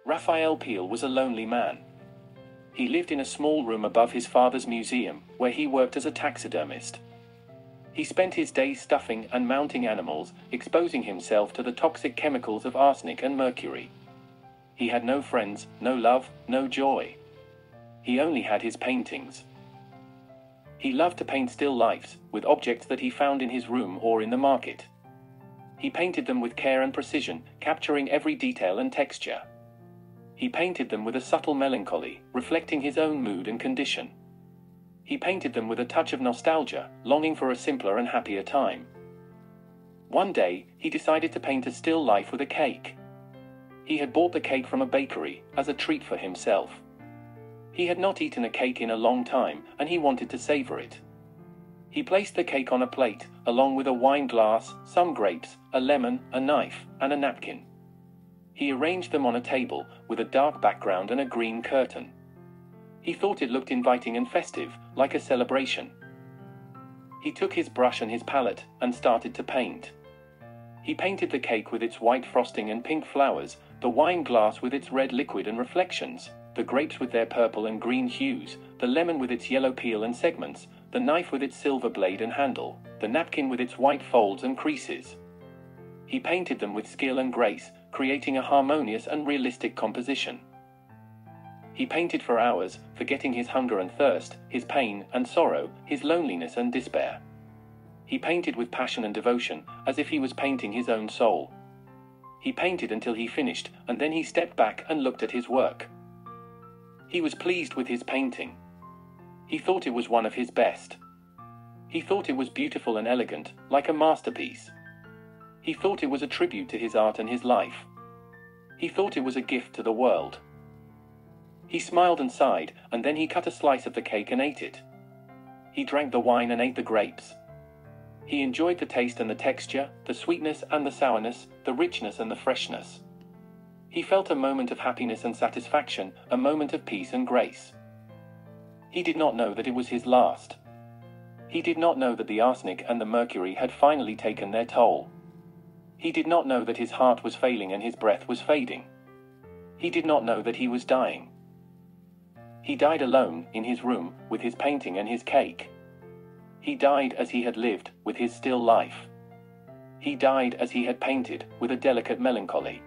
Raphaelle Peale was a lonely man. He lived in a small room above his father's museum, where he worked as a taxidermist. He spent his days stuffing and mounting animals, exposing himself to the toxic chemicals of arsenic and mercury. He had no friends, no love, no joy. He only had his paintings. He loved to paint still lifes, with objects that he found in his room or in the market. He painted them with care and precision, capturing every detail and texture. He painted them with a subtle melancholy, reflecting his own mood and condition. He painted them with a touch of nostalgia, longing for a simpler and happier time. One day, he decided to paint a still life with a cake. He had bought the cake from a bakery, as a treat for himself. He had not eaten a cake in a long time, and he wanted to savor it. He placed the cake on a plate, along with a wine glass, some grapes, a lemon, a knife, and a napkin. He arranged them on a table, with a dark background and a green curtain. He thought it looked inviting and festive, like a celebration. He took his brush and his palette, and started to paint. He painted the cake with its white frosting and pink flowers, the wine glass with its red liquid and reflections, the grapes with their purple and green hues, the lemon with its yellow peel and segments, the knife with its silver blade and handle, the napkin with its white folds and creases. He painted them with skill and grace, creating a harmonious and realistic composition. He painted for hours, forgetting his hunger and thirst, his pain and sorrow, his loneliness and despair. He painted with passion and devotion, as if he was painting his own soul. He painted until he finished, and then he stepped back and looked at his work. He was pleased with his painting. He thought it was one of his best. He thought it was beautiful and elegant, like a masterpiece. He thought it was a tribute to his art and his life. He thought it was a gift to the world. He smiled and sighed, and then he cut a slice of the cake and ate it. He drank the wine and ate the grapes. He enjoyed the taste and the texture, the sweetness and the sourness, the richness and the freshness. He felt a moment of happiness and satisfaction, a moment of peace and grace. He did not know that it was his last. He did not know that the arsenic and the mercury had finally taken their toll. He did not know that his heart was failing and his breath was fading. He did not know that he was dying. He died alone, in his room, with his painting and his cake. He died as he had lived, with his still life. He died as he had painted, with a delicate melancholy.